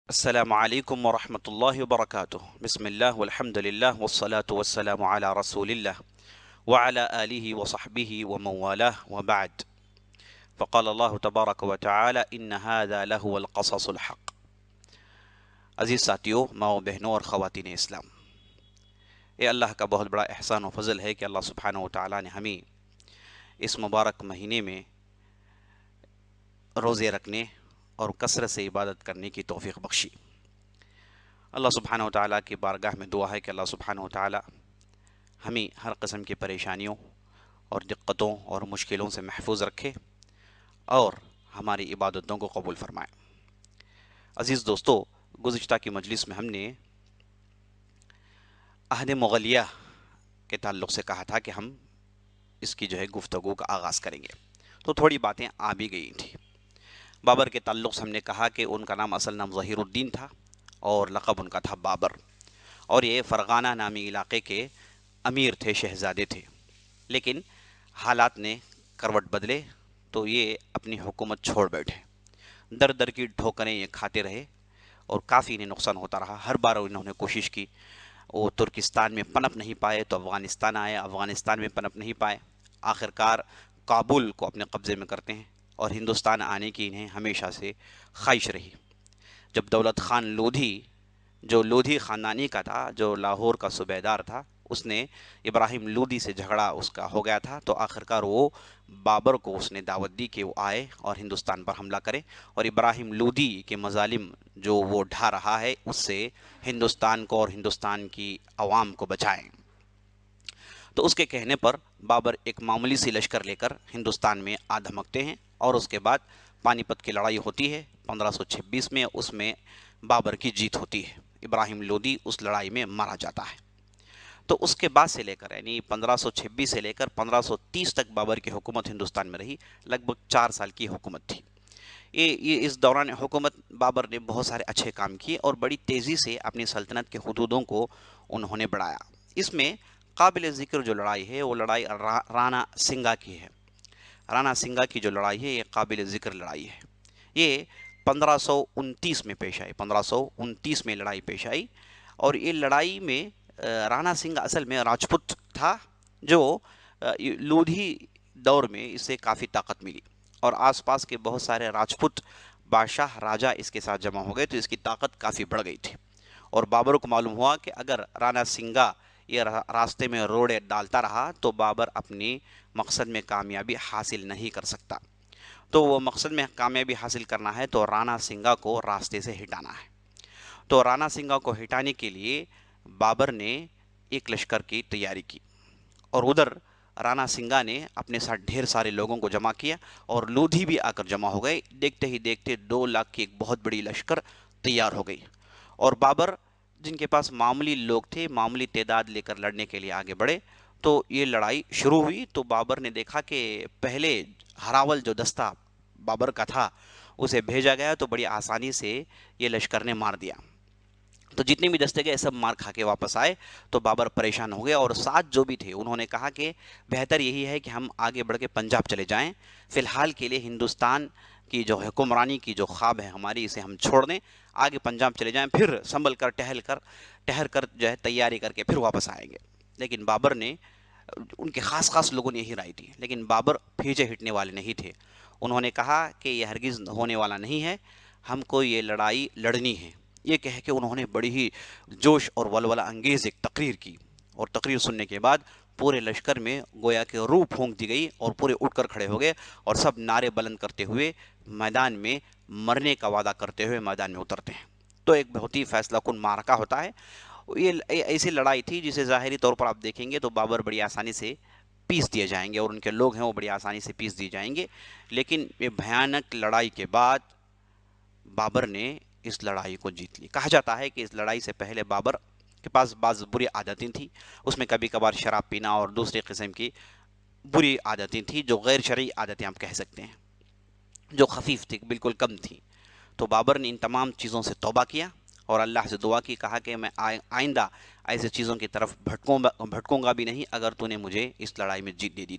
السلام علیکم ورحمۃ اللہ وبرکاتہ بسم اللہ والحمد للہ والصلاة والسلام علی رسول اللہ وعلى آلہ وصحبہ ومن والاه وبعد فقال اللہ تبارک وتعالی ان هذا لهو القصص الحق۔ عزیز ساتھیوں، ماں و بہنوں اور خواتین اسلام، یہ اللہ کا بہت بڑا احسان و فضل ہے کہ اللہ سبحانہ وتعالی نے ہمیں اس مبارک مہینے میں روزے رکھنے اور کثرت سے عبادت کرنے کی توفیق بخشی۔ اللہ سبحانہ وتعالی کی بارگاہ میں دعا ہے کہ اللہ سبحانہ وتعالی ہمیں ہر قسم کی پریشانیوں اور دقتوں اور مشکلوں سے محفوظ رکھے اور ہماری عبادتوں کو قبول فرمائے۔ عزیز دوستو، گزشتہ کی مجلس میں ہم نے عہد مغلیہ کے تعلق سے کہا تھا کہ ہم اس کی گفتگو کا آغاز کریں گے، تو تھوڑی باتیں آ بھی گئی تھیں۔ بابر کے تعلق سے ہم نے کہا کہ ان کا نام اصل نام ظہیر الدین تھا اور لقب ان کا تھا بابر، اور یہ فرغانہ نامی علاقے کے امیر تھے، شہزادے تھے، لیکن حالات نے کروٹ بدلے تو یہ اپنی حکومت چھوڑ بیٹھے۔ در در کی ٹھوکریں یہ کھاتے رہے اور کافی انہیں نقصان ہوتا رہا۔ ہر بار انہوں نے کوشش کی، وہ ترکستان میں پنپ نہیں پائے تو افغانستان آئے، افغانستان میں پنپ نہیں پائے، آخرکار کابل کو اپنے قبضے میں کرتے ہیں، اور ہندوستان آنے کی انہیں ہمیشہ سے خواہش رہی۔ جب دولت خان لودھی، جو لودھی خاندانی کا تھا، جو لاہور کا صوبیدار تھا، اس نے ابراہیم لودھی سے جھگڑا اس کا ہو گیا تھا، تو آخرکار وہ بابر کو اس نے دعوت دی کہ وہ آئے اور ہندوستان پر حملہ کرے اور ابراہیم لودھی کے مظالم جو وہ ڈھا رہا ہے اس سے ہندوستان کو اور ہندوستان کی عوام کو بچائیں۔ تو اس کے کہنے پر بابر ایک معمولی سی لشکر لے کر ہندوستان میں آ دھمکتے ہیں، اور اس کے بعد پانی پت کی لڑائی ہوتی ہے 1526 میں، اس میں بابر کی جیت ہوتی ہے، ابراہیم لودھی اس لڑائی میں مارا جاتا ہے۔ تو اس کے بعد سے لے کر یعنی 1526 سے لے کر 1530 تک بابر کی حکومت ہندوستان میں رہی، لگ بھگ 4 سال کی حکومت تھی۔ یہ اس دوران حکومت بابر نے بہت سارے اچھے کام کیے اور بڑی تیزی سے اپنی سلطنت کے حدودوں کو انہوں نے بڑھایا۔ اس میں قابل ذکر جو لڑائی ہے وہ لڑائی رانا سنگا کی ہے۔ رانا سنگا کی جو لڑائی ہے یہ قابل ذکر لڑائی ہے۔ یہ 1529 میں پیش آئی، 1529 میں لڑائی پیش آئی، اور یہ لڑائی میں رانا سنگا اصل میں راجپوت تھا، جو لودھی دور میں اسے کافی طاقت ملی، اور آس پاس کے بہت سارے راجپوت بادشاہ راجہ اس کے ساتھ جمع ہو گئے تو اس کی طاقت کافی بڑھ گئی تھی، اور بابر کو معلوم ہوا کہ اگر رانا سنگا یہ راستے میں روڑے ڈالتا رہا تو بابر اپنی مقصد میں کامیابی حاصل نہیں کر سکتا۔ تو وہ مقصد میں کامیابی حاصل کرنا ہے تو رانا سنگا کو راستے سے ہٹانا ہے۔ تو رانا سنگا کو ہٹانے کے لیے بابر نے ایک لشکر کی تیاری کی، اور ادھر رانا سنگا نے اپنے ساتھ ڈھیر سارے لوگوں کو جمع کیا، اور لودھی بھی آ کر جمع ہو گئے۔ دیکھتے ہی دیکھتے 2 لاکھ کی ایک بہت بڑی لشکر تیار ہو گئی، اور بابر جن کے پاس معمولی لوگ تھے، معمولی تعداد لے کر لڑنے کے لیے آگے بڑھے۔ تو یہ لڑائی شروع ہوئی تو بابر نے دیکھا کہ پہلے ہراول جو دستہ بابر کا تھا اسے بھیجا گیا تو بڑی آسانی سے یہ لشکر نے مار دیا۔ تو جتنے بھی دستے گئے سب مار کھا کے واپس آئے، تو بابر پریشان ہو گئے، اور ساتھ جو بھی تھے انہوں نے کہا کہ بہتر یہی ہے کہ ہم آگے بڑھ کے پنجاب چلے جائیں، فی الحال کے لیے ہندوستان کی جو حکمرانی کی جو خواب ہے ہماری اسے ہم چھوڑ دیں، آگے پنجاب چلے جائیں، پھر سنبھل کر ٹہر کر تیاری کر کے پھر واپس آئیں گے۔ لیکن بابر نے، ان کے خاص لوگوں نے یہی رائے دی، لیکن بابر پیچھے ہٹنے والے نہیں تھے۔ انہوں نے کہا کہ یہ ہرگز ہونے والا نہیں ہے، ہم کو یہ لڑائی لڑنی ہے۔ یہ کہہ کے انہوں نے بڑی ہی جوش اور ولولہ انگیز ایک تقریر کی، اور تقریر سننے کے بعد پورے لشکر میں گویا کہ روح پھونک دی گئی، اور پورے اٹھ کر کھڑے ہو گئے، اور سب نعرے بلند کرتے ہوئے میدان میں مرنے کا وعدہ کرتے ہوئے میدان میں اترتے ہیں۔ تو ایک بہت ہی فیصلہ کن معرکہ ہوتا ہے۔ یہ ایسی لڑائی تھی جسے ظاہری طور پر آپ دیکھیں گے تو بابر بڑی آسانی سے پیس دیے جائیں گے، اور ان کے لوگ ہیں وہ بڑی آسانی سے پیس دیے جائیں گے، لیکن یہ بھیانک لڑائی کے بعد بابر نے اس لڑائی کو جیت لی۔ کہا جاتا ہے کہ اس لڑائی سے پہلے بابر کے پاس بعض بری عادتیں تھیں، اس میں کبھی کبھار شراب پینا اور دوسرے قسم کی بری عادتیں تھیں، جو غیر شرعی عادتیں آپ کہہ سکتے ہیں، جو خفیف تھی، بالکل کم تھی۔ تو بابر نے ان تمام چیزوں سے توبہ کیا اور اللہ سے دعا کی، کہا کہ میں آئندہ ایسے چیزوں کی طرف بھٹکوں گا بھی نہیں اگر تو نے مجھے اس لڑائی میں جیت دے دی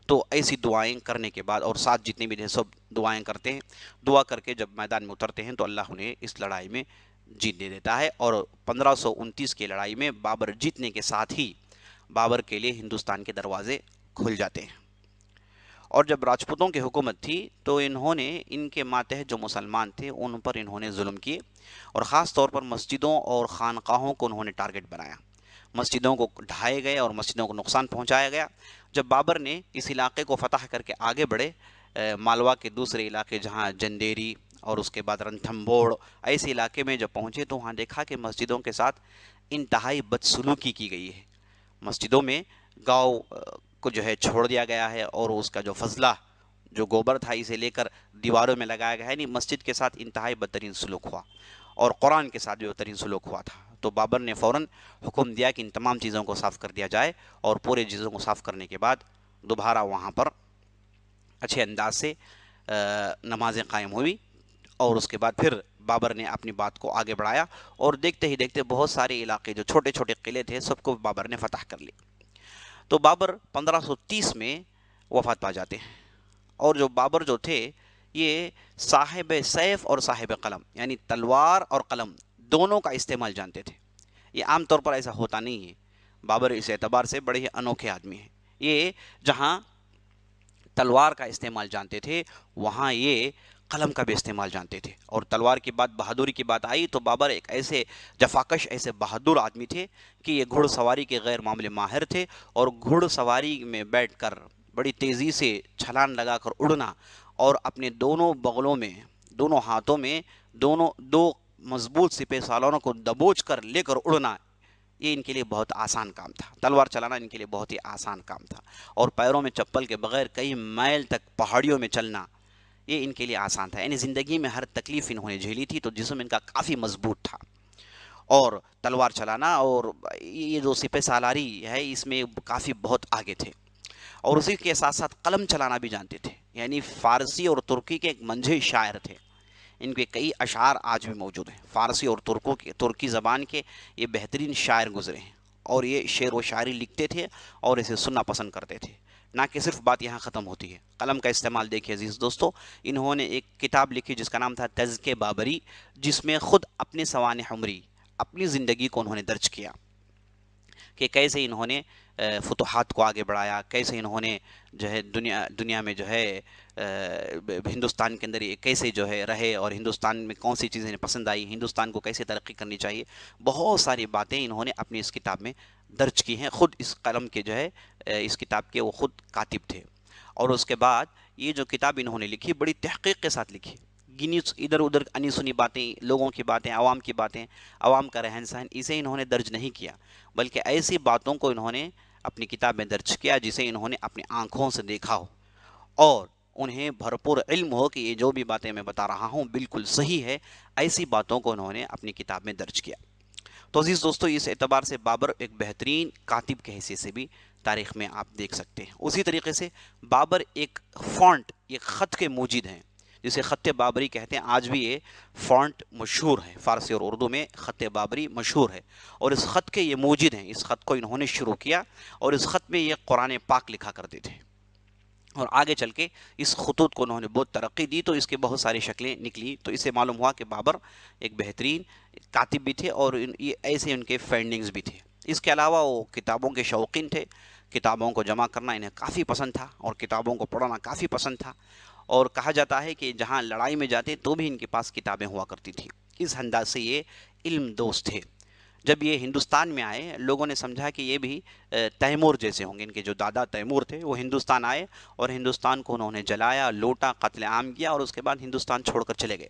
تو ایسی دعائیں کرنے کے بعد، اور ساتھ جتنے بھی سب دعائیں کرتے ہیں، دعا کر کے جب میدان میں اترتے ہیں تو اللہ انہیں اس لڑائی میں جیت دے دیتا ہے، اور 1529 کی لڑائی میں بابر جیتنے کے ساتھ ہی بابر کے لیے ہندوستان کے دروازے کھل جاتے ہیں۔ اور جب راجپوتوں کی حکومت تھی تو انہوں نے ان کے ماتحت جو مسلمان تھے ان پر انہوں نے ظلم کیے، اور خاص طور پر مسجدوں اور خانقاہوں کو انہوں نے ٹارگٹ بنایا، مسجدوں کو ڈھائے گئے اور مسجدوں کو نقصان پہنچایا گیا۔ جب بابر نے اس علاقے کو فتح کر کے آگے بڑھے، مالوا کے دوسرے علاقے جہاں جندیری اور اس کے بعد رنتھمبوڑ، ایسے علاقے میں جب پہنچے تو وہاں دیکھا کہ مسجدوں کے ساتھ انتہائی بدسلوکی کی گئی ہے، مسجدوں میں گاؤں کو جو ہے چھوڑ دیا گیا ہے، اور اس کا جو فضلہ جو گوبر تھا اسے لے کر دیواروں میں لگایا گیا ہے، یعنی مسجد کے ساتھ انتہائی بدترین سلوک ہوا، اور قرآن کے ساتھ بھی بدترین سلوک ہوا تھا۔ تو بابر نے فوراً حکم دیا کہ ان تمام چیزوں کو صاف کر دیا جائے، اور پورے چیزوں کو صاف کرنے کے بعد دوبارہ وہاں پر اچھے انداز سے نمازیں قائم ہوئی، اور اس کے بعد پھر بابر نے اپنی بات کو آگے بڑھایا، اور دیکھتے ہی دیکھتے بہت سارے علاقے جو چھوٹے چھوٹے قلعے تھے سب کو بابر نے فتح کر لی۔ تو بابر 1530 میں وفات پا جاتے ہیں، اور جو بابر جو تھے یہ صاحب سیف اور صاحب قلم، یعنی تلوار اور قلم دونوں کا استعمال جانتے تھے۔ یہ عام طور پر ایسا ہوتا نہیں ہے، بابر اس اعتبار سے بڑے ہی انوکھے آدمی ہیں۔ یہ جہاں تلوار کا استعمال جانتے تھے وہاں یہ قلم کا بھی استعمال جانتے تھے، اور تلوار کی بات، بہادری کی بات آئی تو بابر ایک ایسے جفاکش، ایسے بہادر آدمی تھے کہ یہ گھڑ سواری کے غیر معمولی ماہر تھے، اور گھڑ سواری میں بیٹھ کر بڑی تیزی سے چھلانگ لگا کر اڑنا، اور اپنے دونوں بغلوں میں، دونوں ہاتھوں میں دو مضبوط سپہ سالاروں کو دبوچ کر لے کر اڑنا، یہ ان کے لیے بہت آسان کام تھا۔ تلوار چلانا ان کے لیے بہت ہی آسان کام تھا، اور پیروں میں چپل کے بغیر کئی میل تک پہاڑیوں میں چلنا یہ ان کے لیے آسان تھا، یعنی زندگی میں ہر تکلیف انہوں نے جھیلی تھی، تو جسم ان کا کافی مضبوط تھا، اور تلوار چلانا اور یہ جو سپہ سالاری ہے اس میں کافی بہت آگے تھے، اور اسی کے ساتھ ساتھ قلم چلانا بھی جانتے تھے، یعنی فارسی اور ترکی کے ایک منجھے شاعر تھے، ان کے کئی اشعار آج بھی موجود ہیں، فارسی اور ترکی زبان کے یہ بہترین شاعر گزرے ہیں، اور یہ شعر و شاعری لکھتے تھے اور اسے سننا پسند کرتے تھے۔ نہ کہ صرف بات یہاں ختم ہوتی ہے، قلم کا استعمال دیکھیے عزیز دوستو، انہوں نے ایک کتاب لکھی جس کا نام تھا تذکرہ بابری، جس میں خود اپنے سوانح عمری، اپنی زندگی کو انہوں نے درج کیا کہ کیسے انہوں نے فتوحات کو آگے بڑھایا، کیسے انہوں نے جو ہے دنیا میں جو ہے ہندوستان کے اندر کیسے جو ہے رہے، اور ہندوستان میں کون سی چیزیں پسند آئی، ہندوستان کو کیسے ترقی کرنی چاہیے، بہت ساری باتیں انہوں نے اپنی اس کتاب میں درج کی ہیں، خود اس قلم کے جو ہے اس کتاب کے وہ خود کاتب تھے۔ اور اس کے بعد یہ جو کتاب انہوں نے لکھی بڑی تحقیق کے ساتھ لکھی، گنی ادھر ادھر انی سنی باتیں، لوگوں کی باتیں، عوام کی باتیں، عوام کا رہن سہن، اسے انہوں نے درج نہیں کیا، بلکہ ایسی باتوں کو انہوں نے اپنی کتاب میں درج کیا جسے انہوں نے اپنی آنکھوں سے دیکھا ہو، اور انہیں بھرپور علم ہو کہ یہ جو بھی باتیں میں بتا رہا ہوں بالکل صحیح ہے، ایسی باتوں کو انہوں نے اپنی کتاب میں درج کیا۔ تو عزیز دوستو، اس اعتبار سے بابر ایک بہترین کاتب کے حیثیت سے بھی تاریخ میں آپ دیکھ سکتے ہیں۔ اسی طریقے سے بابر ایک فونٹ، ایک خط کے موجد ہیں جسے خط بابری کہتے ہیں، آج بھی یہ فونٹ مشہور ہے، فارسی اور اردو میں خط بابری مشہور ہے، اور اس خط کے یہ موجد ہیں، اس خط کو انہوں نے شروع کیا، اور اس خط میں یہ قرآن پاک لکھا کرتے تھے، اور آگے چل کے اس خطوط کو انہوں نے بہت ترقی دی تو اس کے بہت ساری شکلیں نکلی، تو اس سے معلوم ہوا کہ بابر ایک بہترین کاتب بھی تھے، اور یہ ایسے ان کے فائنڈنگز بھی تھے۔ اس کے علاوہ وہ کتابوں کے شوقین تھے، کتابوں کو جمع کرنا انہیں کافی پسند تھا، اور کتابوں کو پڑھنا کافی پسند تھا، اور کہا جاتا ہے کہ جہاں لڑائی میں جاتے تو بھی ان کے پاس کتابیں ہوا کرتی تھیں، اس انداز سے یہ علم دوست تھے۔ جب یہ ہندوستان میں آئے لوگوں نے سمجھا کہ یہ بھی تیمور جیسے ہوں گے، ان کے جو دادا تیمور تھے وہ ہندوستان آئے، اور ہندوستان کو انہوں نے جلایا، لوٹا، قتل عام کیا، اور اس کے بعد ہندوستان چھوڑ کر چلے گئے۔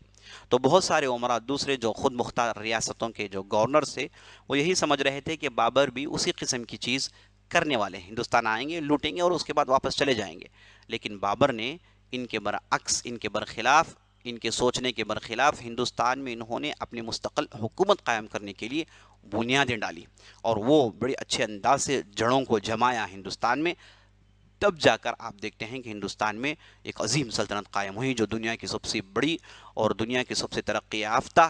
تو بہت سارے عمرا دوسرے جو خود مختار ریاستوں کے جو گورنرز تھے وہ یہی سمجھ رہے تھے کہ بابر بھی اسی قسم کی چیز کرنے والے ہیں، ہندوستان آئیں گے، لوٹیں گے، اور اس کے بعد واپس چلے جائیں گے، لیکن بابر نے ان کے برعکس، ان کے برخلاف، ان کے سوچنے کے برخلاف ہندوستان میں انہوں نے اپنی مستقل حکومت قائم کرنے کے لیے بنیادیں ڈالی، اور وہ بڑے اچھے انداز سے جڑوں کو جمایا ہندوستان میں، تب جا کر آپ دیکھتے ہیں کہ ہندوستان میں ایک عظیم سلطنت قائم ہوئی جو دنیا کی سب سے بڑی اور دنیا کی سب سے ترقی یافتہ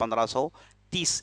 1530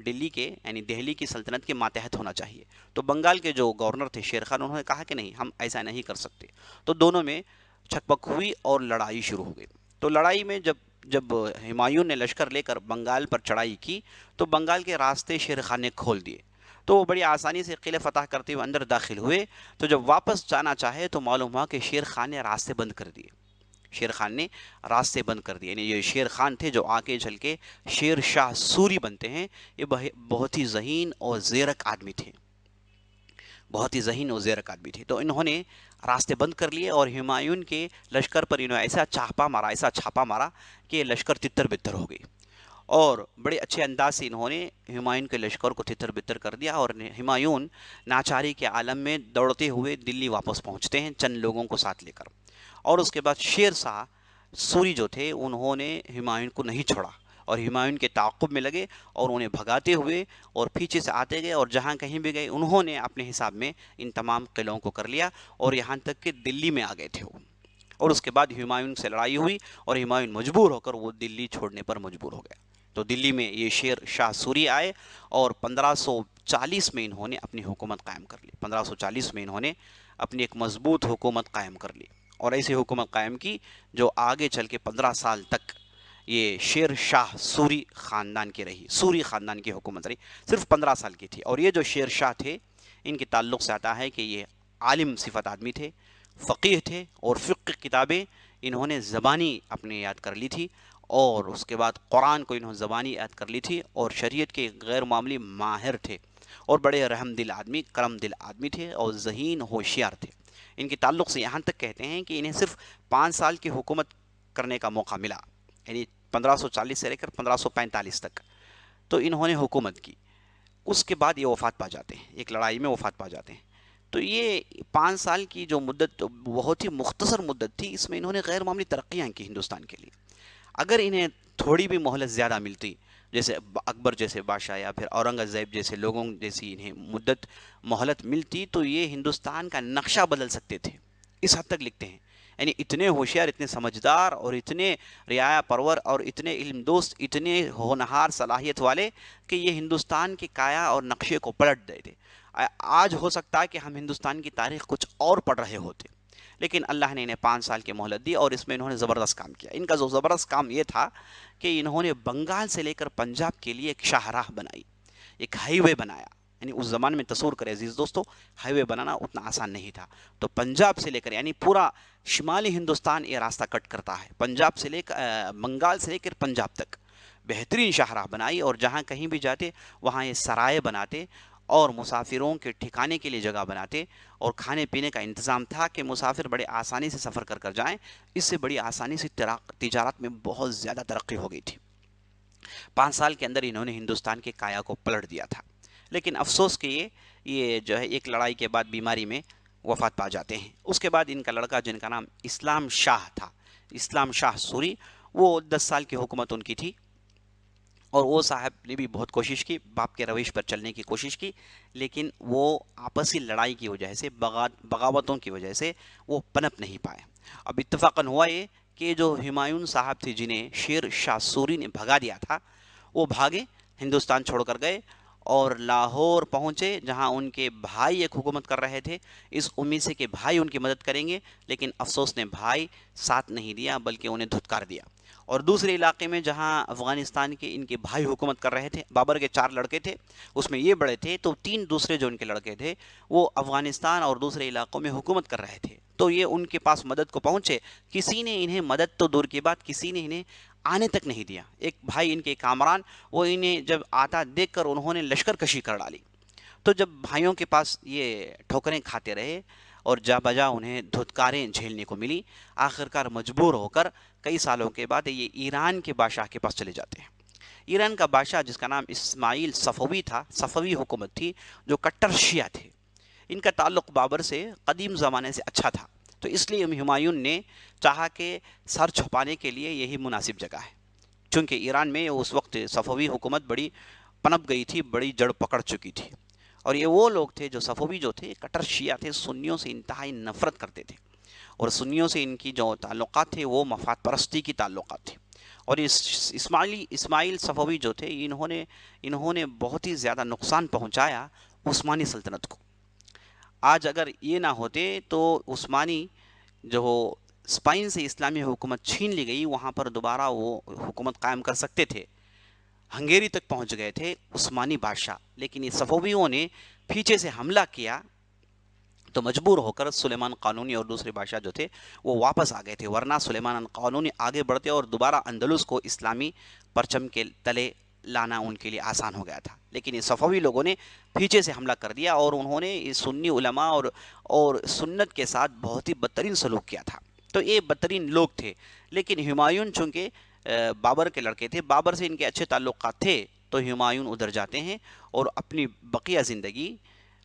دلی کے یعنی دہلی کی سلطنت کے ماتحت ہونا چاہیے۔ تو بنگال کے جو گورنر تھے شیر خان، انہوں نے کہا کہ نہیں، ہم ایسا نہیں کر سکتے۔ تو دونوں میں چھک پک ہوئی اور لڑائی شروع ہو گئی۔ تو لڑائی میں جب ہمایوں نے لشکر لے کر بنگال پر چڑھائی کی تو بنگال کے راستے شیر خان نے کھول دیے، تو وہ بڑی آسانی سے قلعے فتح کرتے ہوئے اندر داخل ہوئے۔ تو جب واپس جانا چاہے تو معلوم ہوا کہ شیر خان نے راستے بند کر دیے، شیر خان نے راستے بند کر دیے۔ یعنی یہ شیر خان تھے جو آگے چل کے شیر شاہ سوری بنتے ہیں، یہ بہت ہی ذہین اور زیرک آدمی تھے، بہت ہی ذہین اور زیرک آدمی تھے۔ تو انہوں نے راستے بند کر لیے اور ہمایوں کے لشکر پر انہوں نے ایسا چھاپا مارا کہ لشکر تتر بتر ہو گئی، اور بڑے اچھے انداز سے انہوں نے ہمایوں کے لشکر کو تتر بتر کر دیا، اور ہمایوں ناچاری کے عالم میں دوڑتے ہوئے دلی واپس پہنچتے ہیں چند لوگوں کو ساتھ لے کر۔ اور اس کے بعد شیر شاہ سوری جو تھے انہوں نے ہمایوں کو نہیں چھوڑا اور ہمایوں کے تعاقب میں لگے اور انہیں بھگاتے ہوئے اور پیچھے سے آتے گئے، اور جہاں کہیں بھی گئے انہوں نے اپنے حساب میں ان تمام قلعوں کو کر لیا، اور یہاں تک کہ دلی میں آ گئے تھے وہ۔ اور اس کے بعد ہمایوں سے لڑائی ہوئی اور ہمایوں مجبور ہو کر وہ دلی چھوڑنے پر مجبور ہو گیا۔ تو دلی میں یہ شیر شاہ سوری آئے اور 1540 میں انہوں نے اپنی حکومت قائم کر لی۔ 1540 میں انہوں نے اپنی ایک مضبوط حکومت قائم کر لی، اور ایسی حکومت قائم کی جو آگے چل کے 15 سال تک یہ شیر شاہ سوری خاندان کی رہی، سوری خاندان کی حکومت رہی، صرف 15 سال کی تھی۔ اور یہ جو شیر شاہ تھے ان کے تعلق سے آتا ہے کہ یہ عالم صفت آدمی تھے، فقیہ تھے، اور فقہ کتابیں انہوں نے زبانی اپنے یاد کر لی تھی، اور اس کے بعد قرآن کو انہوں نے زبانی یاد کر لی تھی، اور شریعت کے غیر معمولی ماہر تھے، اور بڑے رحم دل آدمی، کرم دل آدمی تھے، اور ذہین ہوشیار تھے۔ ان کے تعلق سے یہاں تک کہتے ہیں کہ انہیں صرف 5 سال کی حکومت کرنے کا موقع ملا، یعنی 1540 سے لے کر 1545 تک تو انہوں نے حکومت کی۔ اس کے بعد یہ وفات پا جاتے ہیں، ایک لڑائی میں وفات پا جاتے ہیں۔ تو یہ 5 سال کی جو مدت بہت ہی مختصر مدت تھی، اس میں انہوں نے غیر معمولی ترقیاں کی ہندوستان کے لیے۔ اگر انہیں تھوڑی بھی مہلت زیادہ ملتی، جیسے اکبر جیسے بادشاہ یا پھر اورنگزیب جیسے لوگوں جیسی انہیں مہلت ملتی، تو یہ ہندوستان کا نقشہ بدل سکتے تھے، اس حد تک لکھتے ہیں۔ یعنی اتنے ہوشیار، اتنے سمجھدار، اور اتنے رعایا پرور، اور اتنے علم دوست، اتنے ہونہار صلاحیت والے کہ یہ ہندوستان کے کایا اور نقشے کو پلٹ دے تھے۔ آج ہو سکتا ہے کہ ہم ہندوستان کی تاریخ کچھ اور پڑھ رہے ہوتے، لیکن اللہ نے انہیں 5 سال کی مہلت دی، اور اس میں انہوں نے زبردست کام کیا۔ ان کا جو زبردست کام یہ تھا کہ انہوں نے بنگال سے لے کر پنجاب کے لیے ایک شاہراہ بنائی، ایک ہائی وے بنایا۔ یعنی اس زمانے میں تصور کرے عزیز دوستو، ہائی وے بنانا اتنا آسان نہیں تھا۔ تو پنجاب سے لے کر، یعنی پورا شمالی ہندوستان یہ راستہ کٹ کرتا ہے، پنجاب سے لے کر بنگال سے لے کر پنجاب تک بہترین شاہراہ بنائی، اور جہاں کہیں بھی جاتے وہاں یہ سرائے بناتے، اور مسافروں کے ٹھکانے کے لیے جگہ بناتے، اور کھانے پینے کا انتظام تھا کہ مسافر بڑے آسانی سے سفر کر جائیں۔ اس سے بڑی آسانی سے تجارت میں بہت زیادہ ترقی ہو گئی تھی۔ 5 سال کے اندر انہوں نے ہندوستان کے کایا کو پلٹ دیا تھا، لیکن افسوس کہ یہ جو ہے ایک لڑائی کے بعد بیماری میں وفات پا جاتے ہیں۔ اس کے بعد ان کا لڑکا جن کا نام اسلام شاہ تھا، اسلام شاہ سوری، وہ 10 سال کی حکومت ان کی تھی، اور وہ صاحب نے بھی بہت کوشش کی، باپ کے رویش پر چلنے کی کوشش کی، لیکن وہ آپسی لڑائی کی وجہ سے، بغاوتوں کی وجہ سے وہ پنپ نہیں پائے۔ اب اتفاقاً ہوا یہ کہ جو ہمایوں صاحب تھے جنہیں شیر شاہ سوری نے بھگا دیا تھا، وہ بھاگے، ہندوستان چھوڑ کر گئے اور لاہور پہنچے، جہاں ان کے بھائی ایک حکومت کر رہے تھے، اس امید سے کہ بھائی ان کی مدد کریں گے، لیکن افسوس نے بھائی ساتھ نہیں دیا بلکہ انہیں دھتکار دیا۔ اور دوسرے علاقے میں جہاں افغانستان کے ان کے بھائی حکومت کر رہے تھے، بابر کے 4 لڑکے تھے، اس میں یہ بڑے تھے، تو 3 دوسرے جو ان کے لڑکے تھے وہ افغانستان اور دوسرے علاقوں میں حکومت کر رہے تھے، تو یہ ان کے پاس مدد کو پہنچے، کسی نے انہیں مدد تو دور کی بات، کسی نے انہیں آنے تک نہیں دیا۔ ایک بھائی ان کے کامران، وہ انہیں جب آتا دیکھ کر انہوں نے لشکر کشی کر ڈالی۔ تو جب بھائیوں کے پاس یہ ٹھوکریں کھاتے رہے اور جا بجا انہیں دھتکاریں جھیلنے کو ملی، آخرکار مجبور ہو کر کئی سالوں کے بعد یہ ایران کے بادشاہ کے پاس چلے جاتے ہیں۔ ایران کا بادشاہ جس کا نام اسماعیل صفوی تھا، صفوی حکومت تھی، جو کٹر شیعہ تھے، ان کا تعلق بابر سے قدیم زمانے سے اچھا تھا، تو اس لیے ہمایوں نے چاہا کہ سر چھپانے کے لیے یہی مناسب جگہ ہے، چونکہ ایران میں اس وقت صفوی حکومت بڑی پنپ گئی تھی، بڑی جڑ پکڑ چکی تھی، اور یہ وہ لوگ تھے جو صفوی جو تھے کٹر شیعہ تھے، سنیوں سے انتہائی نفرت کرتے تھے، اور سنیوں سے ان کی جو تعلقات تھے وہ مفاد پرستی کی تعلقات تھے. اور اسماعیل صفوی جو تھے انہوں نے بہت ہی زیادہ نقصان پہنچایا عثمانی سلطنت کو. آج اگر یہ نہ ہوتے تو عثمانی جو اسپین سے اسلامی حکومت چھین لی گئی وہاں پر دوبارہ وہ حکومت قائم کر سکتے تھے. ہنگیری تک پہنچ گئے تھے عثمانی بادشاہ، لیکن یہ صفویوں نے پیچھے سے حملہ کیا تو مجبور ہو کر سلیمان قانونی اور دوسرے بادشاہ جو تھے وہ واپس آ گئے تھے، ورنہ سلیمان قانونی آگے بڑھتے اور دوبارہ اندلس کو اسلامی پرچم کے تلے لانا ان کے لیے آسان ہو گیا تھا. لیکن یہ صفوی لوگوں نے پیچھے سے حملہ کر دیا اور انہوں نے سنی علماء اور سنت کے ساتھ بہت ہی بدترین سلوک کیا تھا. تو یہ بدترین لوگ تھے. لیکن ہمایون چونکہ بابر کے لڑکے تھے، بابر سے ان کے اچھے تعلقات تھے، تو ہمایون ادھر جاتے ہیں اور اپنی بقیہ زندگی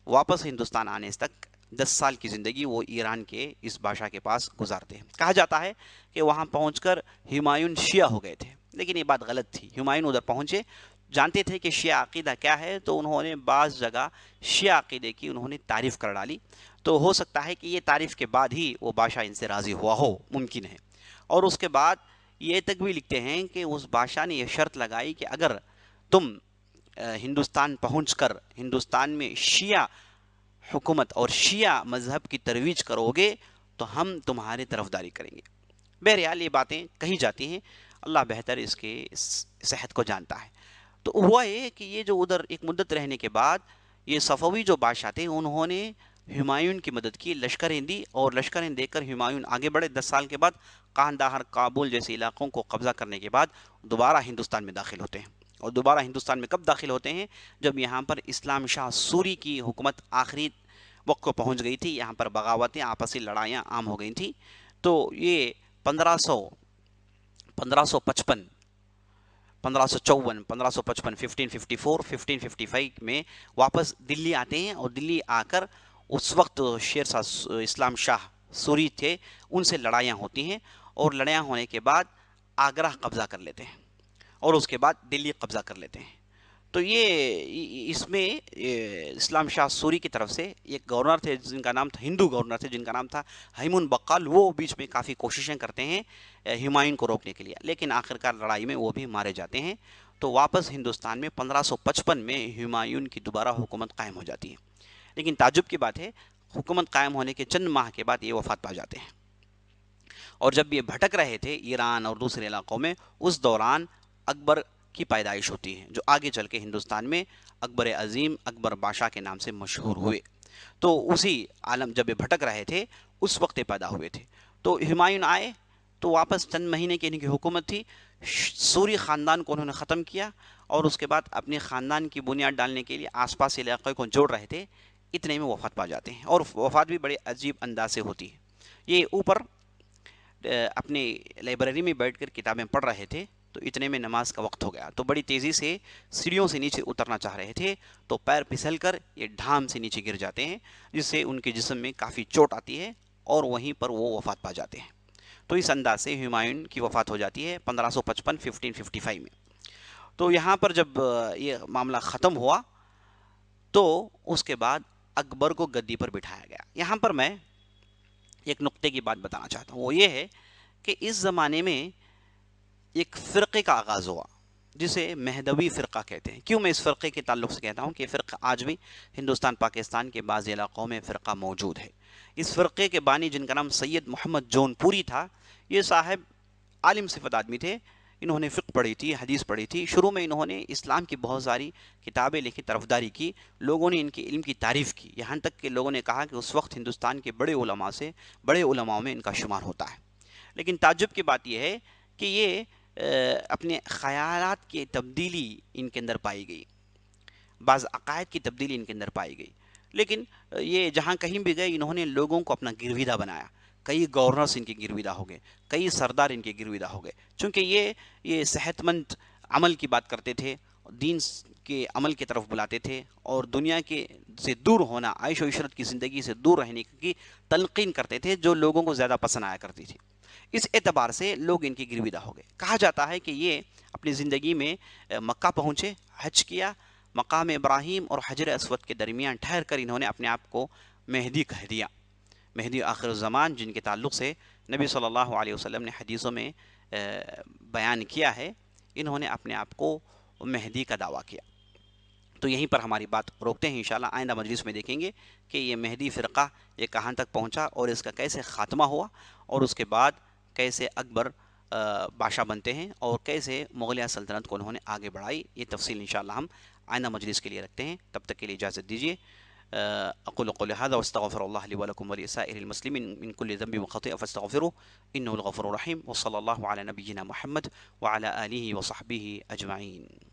واپس ہندوستان آنے تک 10 سال کی زندگی وہ ایران کے اس بادشاہ کے پاس گزارتے ہیں. کہا جاتا ہے کہ وہاں پہنچ کر ہمایون شیعہ ہو گئے تھے، لیکن یہ بات غلط تھی. ہمایون ادھر پہنچے، جانتے تھے کہ شیعہ عقیدہ کیا ہے، تو انہوں نے بعض جگہ شیعہ عقیدے کی انہوں نے تعریف کر ڈالی. تو ہو سکتا ہے کہ یہ تعریف کے بعد ہی وہ بادشاہ ان سے راضی ہوا ہو، ممکن ہے. اور اس کے بعد یہ تک بھی لکھتے ہیں کہ اس بادشاہ نے یہ شرط لگائی کہ اگر تم ہندوستان پہنچ کر ہندوستان میں شیعہ حکومت اور شیعہ مذہب کی ترویج کرو گے تو ہم تمہاری طرفداری کریں گے. بہرحال یہ باتیں کہی جاتی ہیں، اللہ بہتر اس کے صحت کو جانتا ہے. تو ہوا یہ کہ یہ جو ادھر ایک مدت رہنے کے بعد یہ صفوی جو بادشاہ تھے انہوں نے ہمایون کی مدد کی، لشکریں دی، اور لشکریں دے کر ہمایون آگے بڑھے. 10 سال کے بعد قاندہار، کابل جیسے علاقوں کو قبضہ کرنے کے بعد دوبارہ ہندوستان میں داخل ہوتے ہیں. اور دوبارہ ہندوستان میں کب داخل ہوتے ہیں؟ جب یہاں پر اسلام شاہ سوری کی حکومت آخری وقت کو پہنچ گئی تھی، یہاں پر بغاوتیں، آپسی لڑائیاں عام ہو گئی تھیں. تو یہ 1555 1554 1555 میں واپس دلی آتے ہیں. اور دلی آ کر اس وقت شیر شاہ اسلام شاہ سوری تھے، ان سے لڑائیاں ہوتی ہیں، اور لڑائیاں ہونے کے بعد آگرہ قبضہ کر لیتے ہیں اور اس کے بعد دلی قبضہ کر لیتے ہیں. تو یہ اس میں اسلام شاہ سوری کی طرف سے ایک گورنر تھے جن کا نام تھا، ہندو گورنر تھے جن کا نام تھا ہیمون بقال. وہ بیچ میں کافی کوششیں کرتے ہیں ہمایون کو روکنے کے لیے، لیکن آخرکار لڑائی میں وہ بھی مارے جاتے ہیں. تو واپس ہندوستان میں 1555 میں ہمایون کی دوبارہ حکومت قائم ہو جاتی ہے. لیکن تعجب کی بات ہے، حکومت قائم ہونے کے چند ماہ کے بعد یہ وفات پا جاتے ہیں. اور جب یہ بھٹک رہے تھے ایران اور دوسرے علاقوں میں، اس دوران اکبر کی پیدائش ہوتی ہے، جو آگے چل کے ہندوستان میں اکبر عظیم، اکبر بادشاہ کے نام سے مشہور ہوئے. تو اسی عالم جب یہ بھٹک رہے تھے اس وقت پیدا ہوئے تھے. تو ہمایون آئے تو واپس چند مہینے کی ان کی حکومت تھی. سوری خاندان کو انہوں نے ختم کیا اور اس کے بعد اپنے خاندان کی بنیاد ڈالنے کے لیے آس پاس علاقے کو جوڑ رہے تھے. اتنے میں وفات پا جاتے ہیں، اور وفات بھی بڑے عجیب انداز سے ہوتی ہے. یہ اوپر اپنے لائبریری میں بیٹھ کر کتابیں پڑھ رہے تھے تو اتنے میں نماز کا وقت ہو گیا. تو بڑی تیزی سے سیڑھیوں سے نیچے اترنا چاہ رہے تھے تو پیر پھسل کر یہ ڈھام سے نیچے گر جاتے ہیں، جس سے ان کے جسم میں کافی چوٹ آتی ہے اور وہیں پر وہ وفات پا جاتے ہیں. تو اس انداز سے ہمایون کی وفات ہو جاتی ہے 1555 میں. تو یہاں پر جب یہ معاملہ ختم ہوا تو اس کے بعد اکبر کو گدی پر بٹھایا گیا. یہاں پر میں ایک نقطے کی بات بتانا چاہتا ہوں، وہ یہ ہے کہ اس زمانے میں ایک فرقے کا آغاز ہوا جسے مہدوی فرقہ کہتے ہیں. کیوں میں اس فرقے کے تعلق سے کہتا ہوں کہ فرقہ آج بھی ہندوستان پاکستان کے بعض علاقوں میں فرقہ موجود ہے. اس فرقے کے بانی جن کا نام سید محمد جون پوری تھا، یہ صاحب عالم صفت آدمی تھے. انہوں نے فقہ پڑھی تھی، حدیث پڑھی تھی. شروع میں انہوں نے اسلام کی بہت ساری کتابیں لکھی، طرفداری کی، لوگوں نے ان کے علم کی تعریف کی، یہاں تک کہ لوگوں نے کہا کہ اس وقت ہندوستان کے بڑے علماء میں ان کا شمار ہوتا ہے. لیکن تعجب کی بات یہ ہے کہ یہ اپنے خیالات کی تبدیلی ان کے اندر پائی گئی، بعض عقائد کی تبدیلی ان کے اندر پائی گئی. لیکن یہ جہاں کہیں بھی گئے انہوں نے لوگوں کو اپنا گرویدہ بنایا. کئی گورنرز ان کے گرویدہ ہو گئے، کئی سردار ان کے گرویدہ ہو گئے، چونکہ یہ صحت مند عمل کی بات کرتے تھے، دین کے عمل کی طرف بلاتے تھے، اور دنیا کے سے دور ہونا، عیش و عشرت کی زندگی سے دور رہنے کی تلقین کرتے تھے، جو لوگوں کو زیادہ پسند آیا کرتی تھی. اس اعتبار سے لوگ ان کی گرویدہ ہو گئے. کہا جاتا ہے کہ یہ اپنی زندگی میں مکہ پہنچے، حج کیا، مقام ابراہیم اور حجر اسود کے درمیان ٹھہر کر انہوں نے اپنے آپ کو مہدی کہہ دیا. مہدی آخر الزمان جن کے تعلق سے نبی صلی اللہ علیہ وسلم نے حدیثوں میں بیان کیا ہے، انہوں نے اپنے آپ کو مہدی کا دعویٰ کیا۔ تو یہیں پر ہماری بات روکتے ہیں، انشاءاللہ آئندہ مجلس میں دیکھیں گے کہ یہ مہدی فرقہ یہ کہاں تک پہنچا اور اس کا کیسے خاتمہ ہوا، اور اس کے بعد کیسے اکبر بادشاہ بنتے ہیں اور کیسے مغلیہ سلطنت کو انہوں نے آگے بڑھائی۔ یہ تفصیل انشاءاللہ ہم آئندہ مجلس کے لیے رکھتے ہیں، تب تک کے لیے اجازت دیجیے۔ اقول قولی هذا واستغفر الله لي ولكم ولسائر المسلمين من كل ذنب وخطيئة فاستغفروه انه الغفور الرحيم، وصلى الله على نبينا محمد وعلى آله وصحبه اجمعين۔